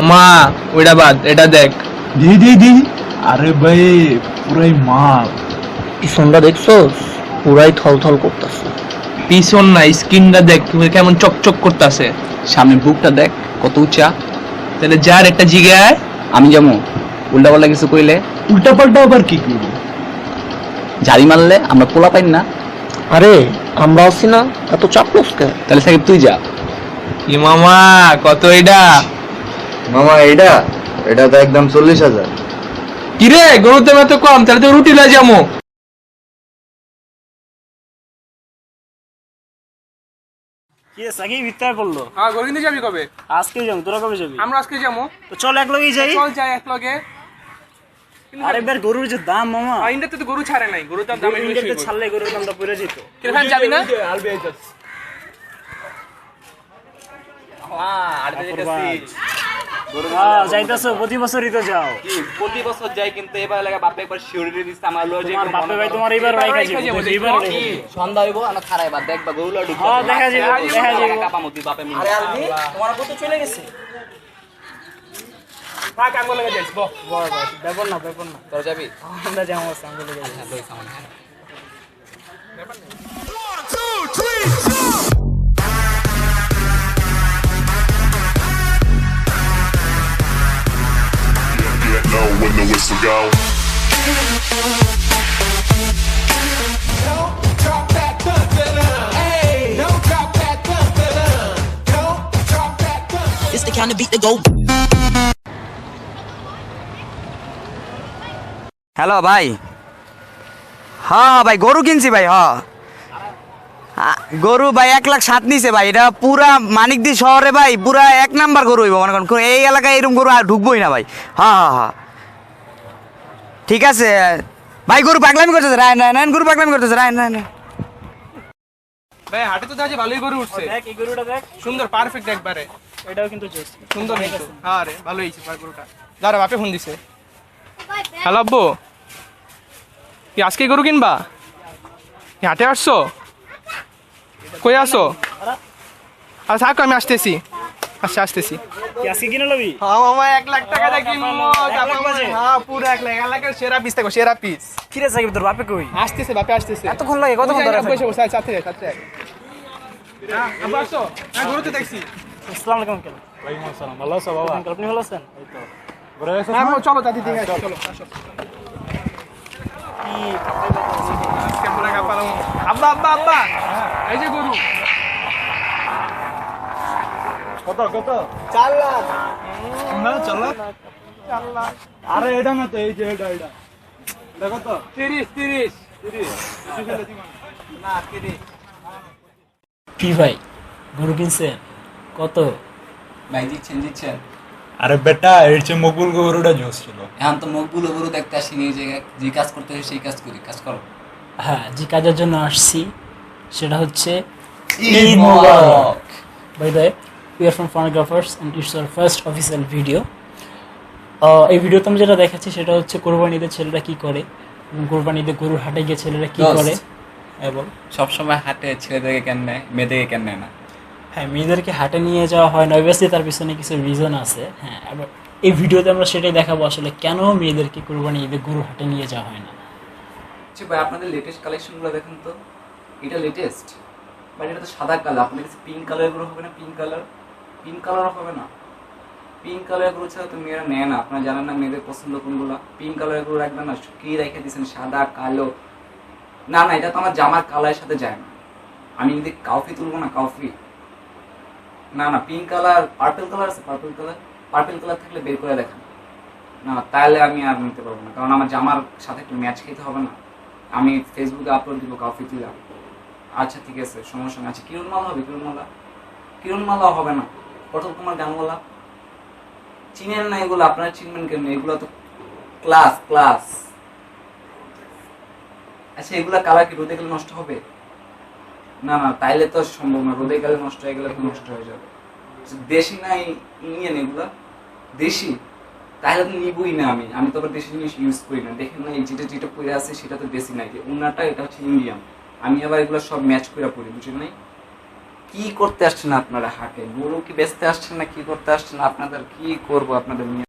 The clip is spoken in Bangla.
মামা ওইটা বাদ, এটা দেখ। দি দি দি আরে ভাই পুরাই মাল। পিছনটা দেখছোস পুরাই থলথল করতেছে। পিছন না, স্কিনটা দেখ তুমি কেমন চকচক করতেছে। সামনে বুকটা দেখ কত উঁচা। তাহলে যার একটা জিগায় আমি যেমন উল্টা পাল্টা কিছু কইলে উল্টা পাল্টা আবার কি করবো? ঝাড়ি মারলে আমরা পোলা পাই না। আরে আমরা আছি না, এত চাপলোস কে? তাহলে সাকিব তুই যা। কি মামা কত এটা? মামা এটা এটা তো একদম 40,000। কিরে গরুর দাম এত কম, তাহলে তো রুটি লয়ে যাবো। কি সাকিব ভিতরে পড়লো? হ্যাঁ গরু কিনতে যাবি কবে? আজকে যাবো, তোরা কবে যাবি? আমরা আজকে যাবো। তো চল এক লগেই যাই। চল যাই এক লগে। আরে বের গরুর যে দাম মামা, ইন্ডিয়াতে তো গরু ছাড়ে নাই, গরুর দাম বেশি ইন্ডিয়াতে হইবো। ছাড়লে গরুর দামটা পড়ে যেত। কিরকম যাবি না? হ্যাঁ যাইতাছো, প্রতি বছরই তো যাও। প্রতি বছর যাই, কিন্তু এবার লাগা বাপে একবার শিওরিটি দিছে আমার লজে। তোমার বাপে ভাই তোমার এইবার রাইখা যাবো, এইবার সন্ধ্যা হইবো আমরা খারাই বাদ দেখবা গরুলা ঢুকবে। হ্যাঁ দেখা যাবে, দেখা যাবে। কাপামতি বাপে মিলে। আরে আলবি তোমার কত চলে গেছে? থাক আঙ্গুল লাগা যাইস বল। বড় বড় ব্যাপার না, ব্যাপার না। তোর যাবি? আমরা যাবো সঙ্গে লেগে যাই। হ্যাঁ লই সামান। হ্যাঁ know when the whistle go. Don't drop that thunder. Hey, don't drop that thunder. Don't drop that thunder. It's the kind of beat to go. Hello ভাই। হ্যাঁ ভাই গরু কিনছি ভাই। হ্যাঁ গরু ভাই 1,07,000 নিছে ভাই। এটা পুরা মানিকদি শহরে ভাই পুরা 1 নাম্বার গরু হইব মনে করেন। এই এলাকায় এরকম গরু আর ঢুকবোই না ভাই। হ্যাঁ হ্যাঁ হ্যাঁ ঠিক আছে ভাই। গরু পাগলামি করতেছে, রায় না গরু পাগলামি করতেছে, রায় না। ভাই হাটে তো দেখি ভালোই গরু উঠছে। দেখ এই গরুটা দেখ, সুন্দর পারফেক্ট একবারে। এটাও কিন্তু জোস সুন্দর হয়েছে। হ্যাঁ রে ভালো হয়েছে গরুটা। দাঁড়া বাপে ফোন দিছে। হ্যালো আব্বু, কি আজকে গরু কিনবা? কি হাটে আসছো? কই আসো? আচ্ছা থাকো আমি আসতেছি। আচ্ছা আসতেছি। কি আজকে কিনে লবি? হ্যাঁ মামা 1,00,000 টাকা দিয়ে কিনবো। হ্যাঁ পুরো 1,00,000। 1,00,000 সেরা পিস থাকো, সেরা পিস। কি রে সাকিব তোর বাপে কই? আসতেছে বাপে আসতেছে। এতক্ষণ লাগে? কতক্ষণ ধরে আছে? বসে বসে সাথে সাথে। হ্যাঁ আব্বু আসো। হ্যাঁ গরু তো দেখছি। আসসালামু আলাইকুম আঙ্কেল। ওয়ালাইকুম আসসালাম। ভালো আছো বাবা? আঙ্কেল আপনি ভালো আছেন? এই তো হ্যাঁ চলো দাদি দেখে আসো, চলো আসো। কি আজকে পুরো কাপালাম। আব্বা আব্বা আব্বা এই যে গরু। কত কত? 4 লাখ। না চলো। 4 লাখ। আরে এটা না তো, এই যে এটা এটা দেখো তো 30 না 30। কি ভাই গরু কিনছেন? কত? ভাই দিচ্ছেন দিচ্ছেন। আরে বেটা এর চেয়ে মকবুল গরুটা জোস ছিল। এখন তো মুখগুলো গরু দেখতে আসিনি, যে কাজ করতে হয় সেই কাজ করি, কাজ করো। হ্যাঁ যে কাজের জন্য আসছি সেটা হচ্ছে Eid Mubarak. By the way we are from photographers and it's our first official video. এই ভিডিওতে আমি যেটা দেখাচ্ছি সেটা হচ্ছে কোরবানিতে ছেলেরা কি করে এবং কোরবানিতে গরুর হাটে গিয়ে ছেলেরা কি করে। এবং সবসময় হাটে ছেলেদেরকে কেন নেয়, মেয়েদেরকে কেন নেয় না? হ্যাঁ মেয়েদেরকে হাটে নিয়ে যাওয়া হয় না, অবভিয়াসলি তার পিছনে কিছু রিজন আছে। হ্যাঁ এবার এই ভিডিওতে আমরা সেটাই দেখাবো আসলে কেন মেয়েদেরকে কোরবানি ঈদে গরুর হাটে নিয়ে যাওয়া হয় না। আচ্ছা ভাই আপনাদের লেটেস্ট কালেকশনগুলো দেখেন তো। এটা লেটেস্ট বাট এটা তো সাদা কালার। আপনাদের কাছে পিঙ্ক কালার গুলো হবে না? পিঙ্ক কালার হবে না? পিঙ্ক কালার গুলো ছাড়া তো মেয়েরা নেয় না। আপনারা জানেন না মেয়েদের পছন্দ কোনগুলো? পিঙ্ক কালার গুলো রাখবেন না, শুকিয়ে রেখে দিয়েছেন সাদা কালো। না না এটা তো আমার জামার কালারের সাথে যায় না। আমি যদি কাউফি তুলবো না, কাউফি না না পিঙ্ক কালার, পার্পল কালার আছে, পার্পল কালার থাকলে বের করে দেখান না, তাহলে আমি আর নিতে পারবো না, কারণ আমার জামার সাথে একটু ম্যাচ খেতে হবে না। আমি ফেসবুকে আপলোড দিব কাউফি তুলে। আচ্ছা ঠিক আছে সমস্যা নেই। আচ্ছা কিরণমালা হবে? কিরণমালা হবে না। পটল কুমার গানওয়ালা চিনেন না এগুলো? আপনারা চিনবেন কেন? এগুলো তো ক্লাস। আচ্ছা এগুলা কালার কি রোদে গেলে নষ্ট হবে? না না তাইলে তো সম্ভব না, রোদে গেলে নষ্ট হয়ে গেলে তো নষ্ট হয়ে যাবে। দেশি না ইন্ডিয়ান? এগুলা দেশি, তাহলে তো নিবই না। আমি তো আবার দেশি জিনিস ইউজ করি না। দেখেন না এই যেটা পরে আছে সেটা তো দেশি নাই, যে উনাটা এটা হচ্ছে ইন্ডিয়ান। আমি আবার এগুলো সব ম্যাচ করে পরি, বুঝলেন নাই? কি করতে আসছেন আপনারা হাটে? গরু কি বেচতে আসছেন না কি করতে আসছেন? আপনাদের কি করব আপনাদের নিয়ে?